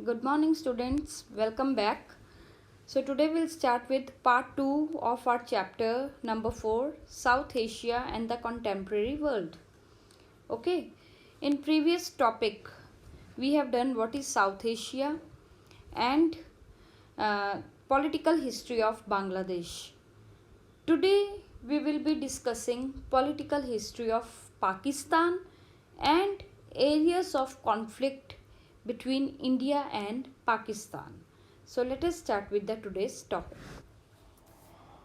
Good morning, students. Welcome back. So, today we'll start with part 2 of our chapter number 4, South Asia and the Contemporary World. Okay, in previous topic, we have done what is South Asia and uh, political history of Bangladesh. Today, we will be discussing political history of Pakistan and areas of conflict between India and Pakistan. So let us start with the today's topic.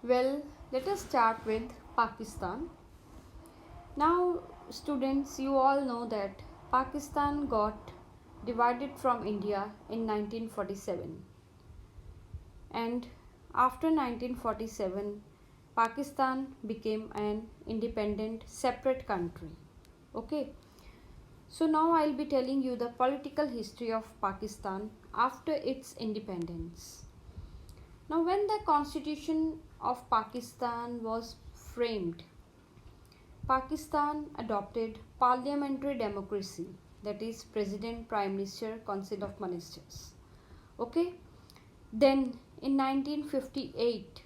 Well, let us start with Pakistan. Now, students, you all know that Pakistan got divided from India in 1947, and after 1947 Pakistan became an independent separate country. Okay, so now I'll be telling you the political history of Pakistan after its independence. Now, when the constitution of Pakistan was framed, Pakistan adopted parliamentary democracy, that is president, prime minister, council of ministers. Okay, then in 1958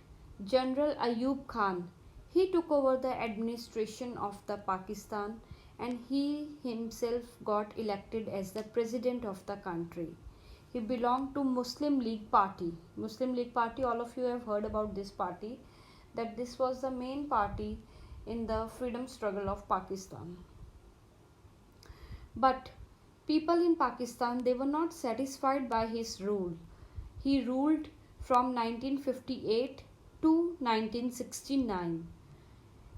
General Ayub Khan, he took over the administration of the Pakistan, and he himself got elected as the president of the country. He belonged to Muslim League Party. Muslim League Party, all of you have heard about this party, that this was the main party in the freedom struggle of Pakistan. But people in Pakistan, they were not satisfied by his rule. He ruled from 1958 to 1969,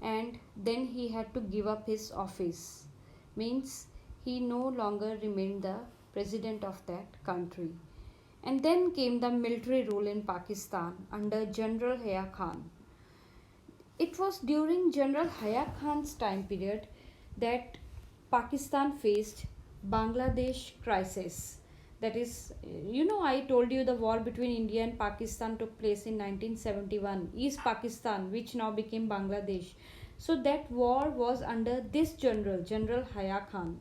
and then he had to give up his office. Means he no longer remained the president of that country. And then came the military rule in Pakistan under General Haya Khan. It was during General Haya Khan's time period that Pakistan faced Bangladesh crisis. That is, I told you the war between India and Pakistan took place in 1971. East Pakistan, which now became Bangladesh. So that war was under this General Haya Khan,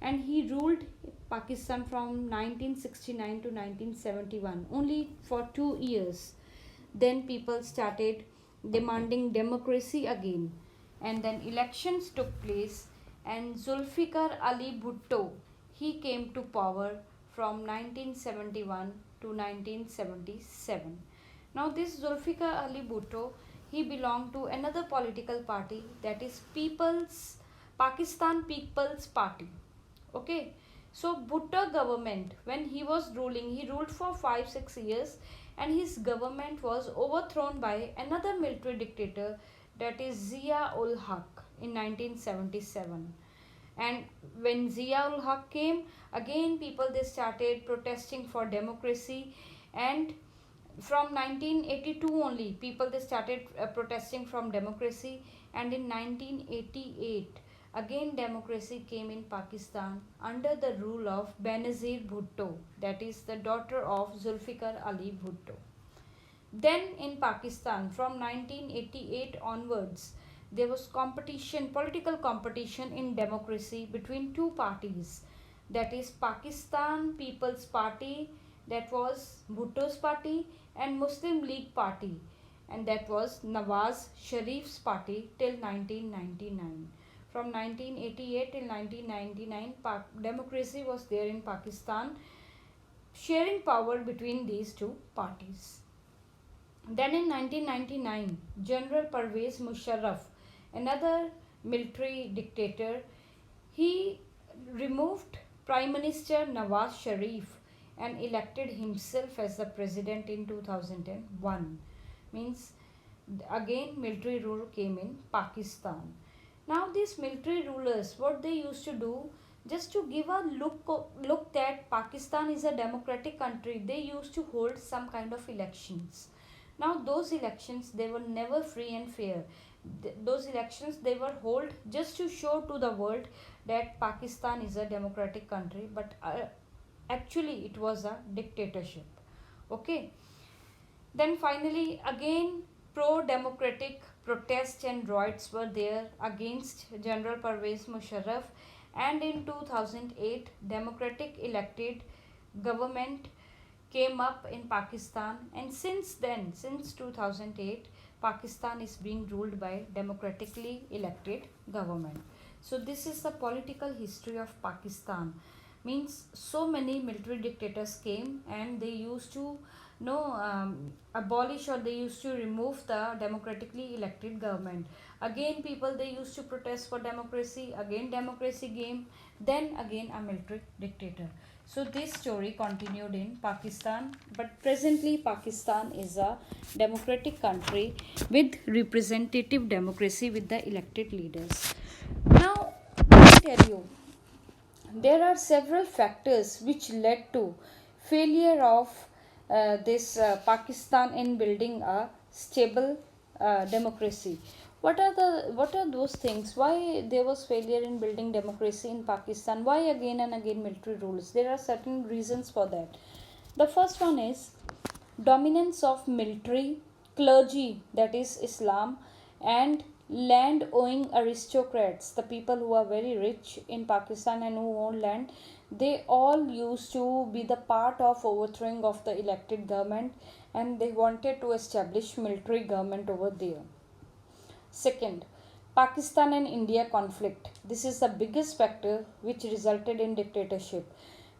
and he ruled Pakistan from 1969 to 1971, only for 2 years. Then people started demanding democracy again, and then elections took place, and Zulfikar Ali Bhutto, he came to power from 1971 to 1977. Now this Zulfikar Ali Bhutto, he belonged to another political party, that is Pakistan People's Party. Okay, so Bhutto government, when he was ruling, he ruled for 5-6 years, and his government was overthrown by another military dictator, that is Zia ul Haq, in 1977. And when Zia ul Haq came, again people they started protesting for democracy, and from 1982 only people they started protesting from democracy, and in 1988 again democracy came in Pakistan under the rule of Benazir Bhutto, that is the daughter of Zulfikar Ali Bhutto. Then in Pakistan from 1988 onwards there was competition, political competition in democracy between two parties, that is Pakistan People's Party, that was Bhutto's party, and Muslim League Party, and that was Nawaz Sharif's party till 1999. From 1988 till 1999 democracy was there in Pakistan, sharing power between these two parties. Then in 1999 General Pervez Musharraf, another military dictator, he removed Prime Minister Nawaz Sharif and elected himself as the president in 2001. Means again military rule came in Pakistan. Now these military rulers, what they used to do, just to give a look that Pakistan is a democratic country, they used to hold some kind of elections. Now those elections, they were never free and fair. Those elections, they were held just to show to the world that Pakistan is a democratic country, but actually it was a dictatorship. Okay, then finally again pro-democratic protests and riots were there against General Pervez Musharraf, and in 2008 democratic elected government came up in Pakistan, and since then, since 2008, Pakistan is being ruled by democratically elected government. So this is the political history of Pakistan. Means so many military dictators came and they used to abolish, or they used to remove the democratically elected government. Again people, they used to protest for democracy, again democracy came, then again a military dictator. So this story continued in Pakistan, but presently Pakistan is a democratic country with representative democracy with the elected leaders. Now let me tell you, there are several factors which led to failure of this Pakistan in building a stable democracy. What are those things? Why there was failure in building democracy in Pakistan? Why again and again military rules? There are certain reasons for that. The first one is dominance of military, clergy, that is Islam, and land owning aristocrats, the people who are very rich in Pakistan and who own land. They all used to be the part of overthrowing of the elected government, and they wanted to establish military government over there. Second, Pakistan and India conflict. This is the biggest factor which resulted in dictatorship,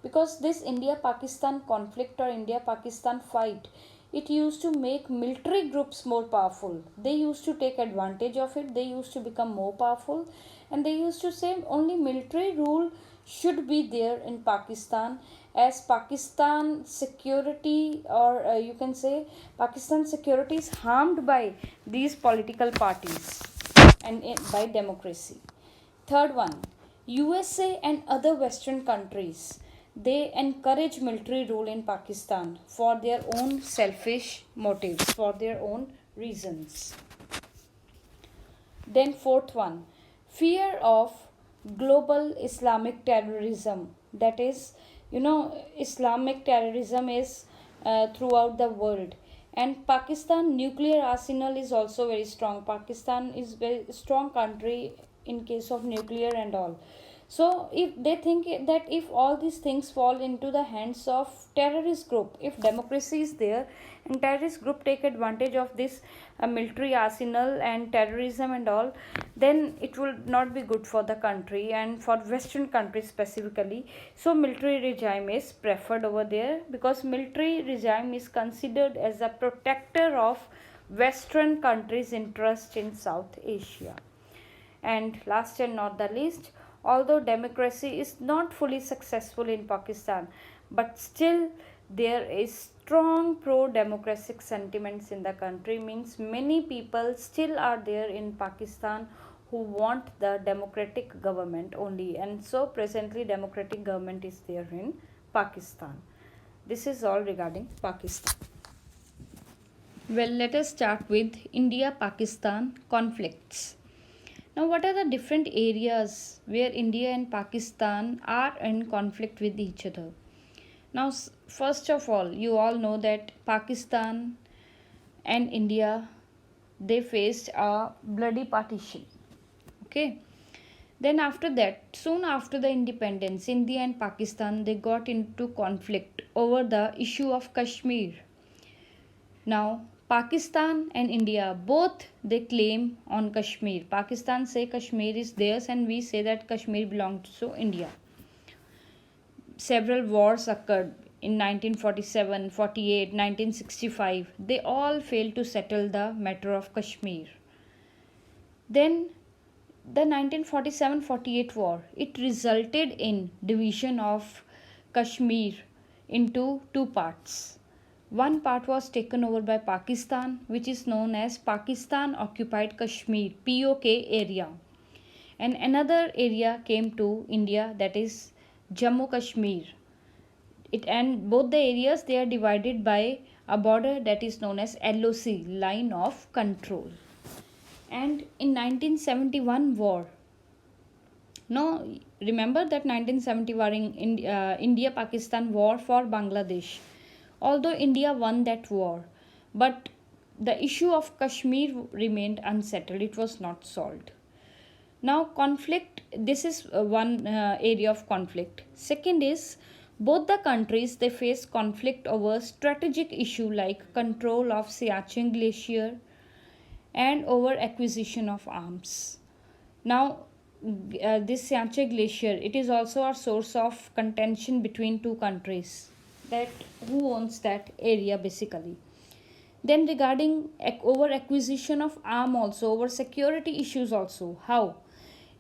because this India Pakistan conflict or India Pakistan fight, it used to make military groups more powerful. They used to take advantage of it, they used to become more powerful, and they used to say only military rule should be there in Pakistan, as Pakistan security, or you can say Pakistan security is harmed by these political parties and by democracy. Third one, USA and other Western countries, they encourage military rule in Pakistan for their own selfish motives, for their own reasons. Then fourth one, fear of global Islamic terrorism. That is, Islamic terrorism is throughout the world, and Pakistan nuclear arsenal is also very strong. Pakistan is very strong country in case of nuclear and all. So if they think that if all these things fall into the hands of terrorist group, if democracy is there and terrorist group take advantage of this military arsenal and terrorism and all, then it will not be good for the country and for Western countries specifically. So military regime is preferred over there, because military regime is considered as a protector of Western countries' interest in South Asia. And last and not the least, although democracy is not fully successful in Pakistan, but still there is strong pro democratic sentiments in the country. Means many people still are there in Pakistan who want the democratic government only, and so presently democratic government is there in Pakistan. This is all regarding Pakistan. Well, let us start with India Pakistan conflicts. Now, what are the different areas where India and Pakistan are in conflict with each other? Now, first of all, you all know that Pakistan and India, they faced a bloody partition. Okay. Then after that, soon after the independence, India and Pakistan, they got into conflict over the issue of Kashmir. Now, Pakistan and India both they claim on Kashmir. Pakistan say Kashmir is theirs and we say that Kashmir belongs to India. Several wars occurred in 1947, 48, 1965. They all failed to settle the matter of Kashmir. Then the 1947-48 war, it resulted in division of Kashmir into two parts. One part was taken over by Pakistan, which is known as Pakistan Occupied Kashmir (POK) area, and another area came to India, that is Jammu Kashmir. And both the areas, they are divided by a border that is known as LOC, line of control. And in 1971 war, no, remember that 1971 India-Pakistan war for Bangladesh. Although India won that war, but the issue of Kashmir remained unsettled. It was not solved. Now conflict, this is one area of conflict. Second is Both the countries they face conflict over strategic issue like control of Siachen Glacier and over acquisition of arms. Now, this Siachen Glacier, it is also a source of contention between two countries. That who owns that area basically. Then regarding over acquisition of arm also, over security issues also. How?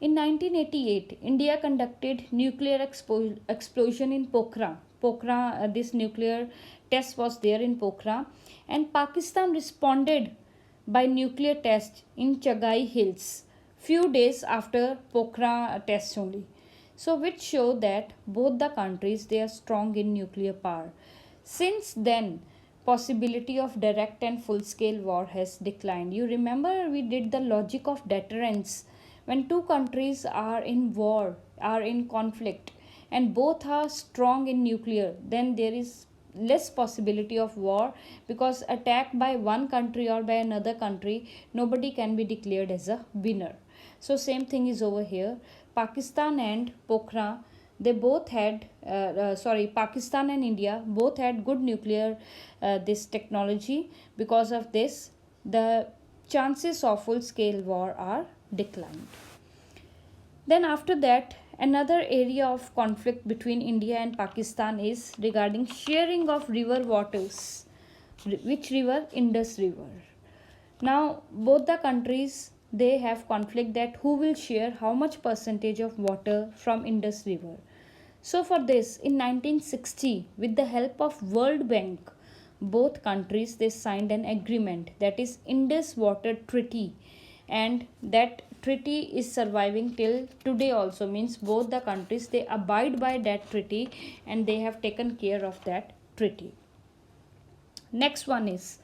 In 1988, India conducted nuclear explosion in Pokhran. This nuclear test was there in Pokhran, and Pakistan responded by nuclear test in Chagai Hills few days after Pokhran test only. So which show that both the countries they are strong in nuclear power. Since then, possibility of direct and full scale war has declined. You remember we did the logic of deterrence. When two countries are in war, are in conflict, and both are strong in nuclear, then there is less possibility of war, because attack by one country or by another country, nobody can be declared as a winner. So same thing is over here. Pakistan and Pokhran, they both had Pakistan and India both had good nuclear this technology. Because of this, the chances of full scale war are declined. Then after that, another area of conflict between India and Pakistan is regarding sharing of river waters. Which river? Indus River. Now both the countries they have conflict that who will share how much percentage of water from Indus River. So for this, in 1960, with the help of World Bank, both countries they signed an agreement, that is Indus Water Treaty, and that treaty is surviving till today also, means both the countries they abide by that treaty and they have taken care of that treaty. Next one is,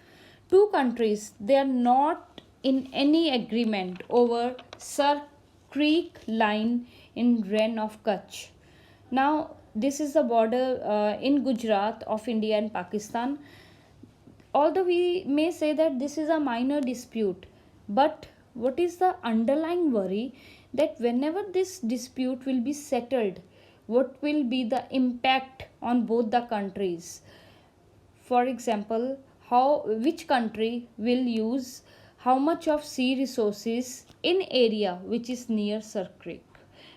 two countries they are not in any agreement over Sar Creek line in Rann of Kutch. Now this is the border in Gujarat of India and Pakistan. Although we may say that this is a minor dispute, but what is the underlying worry, that whenever this dispute will be settled, what will be the impact on both the countries? For example, how which country will use how much of sea resources in area which is near Sar Creek,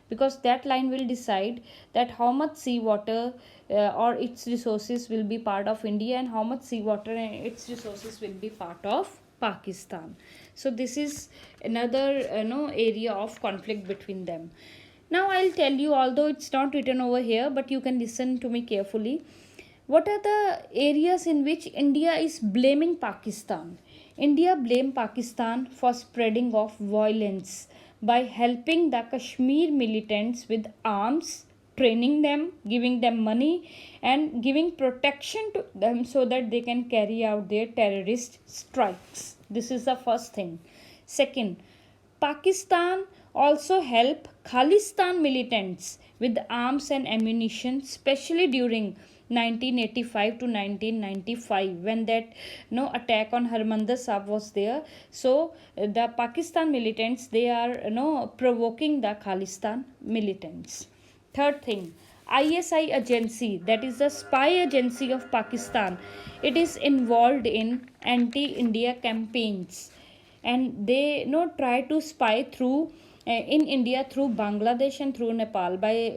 because that line will decide that how much seawater or its resources will be part of India and how much seawater and its resources will be part of Pakistan. So this is another area of conflict between them. Now I'll tell you, although it's not written over here, but you can listen to me carefully. What are the areas in which India is blaming Pakistan? India blamed Pakistan for spreading of violence by helping the Kashmir militants with arms, training them, giving them money, and giving protection to them so that they can carry out their terrorist strikes. This is the first thing. Second, Pakistan also helped Khalistan militants with arms and ammunition, especially during 1985 to 1995 when that attack on Harmandir Sahib was there. So the Pakistan militants they are provoking the Khalistan militants. Third thing, ISI agency, that is the spy agency of Pakistan, it is involved in anti-India campaigns, and they try to spy through in India through Bangladesh and through Nepal by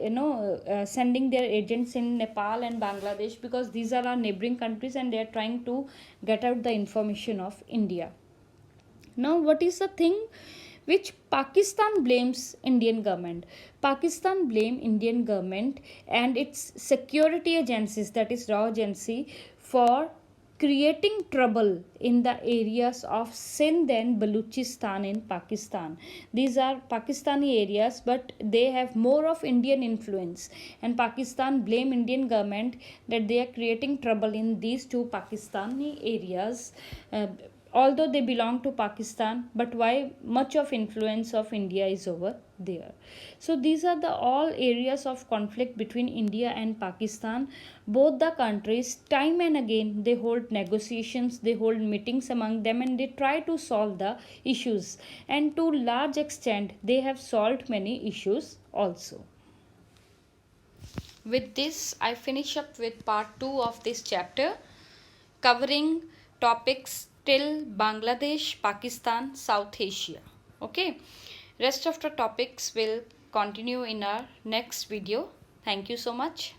sending their agents in Nepal and Bangladesh, because these are our neighboring countries and they are trying to get out the information of India. Now what is the thing which Pakistan blames Indian government? Pakistan blame Indian government and its security agencies, that is RAW agency, for creating trouble in the areas of Sindh and Baluchistan in Pakistan. These are Pakistani areas, but they have more of Indian influence, and Pakistan blame Indian government that they are creating trouble in these two Pakistani areas. Although they belong to Pakistan, but why much of influence of India is over there. So these are the all areas of conflict between India and Pakistan. Both the countries time and again they hold negotiations, they hold meetings among them, and they try to solve the issues, and to large extent they have solved many issues also. With this, I finish up with part 2 of this chapter, covering topics till Bangladesh, Pakistan, South Asia. Okay, rest of the topics will continue in our next video. Thank you so much.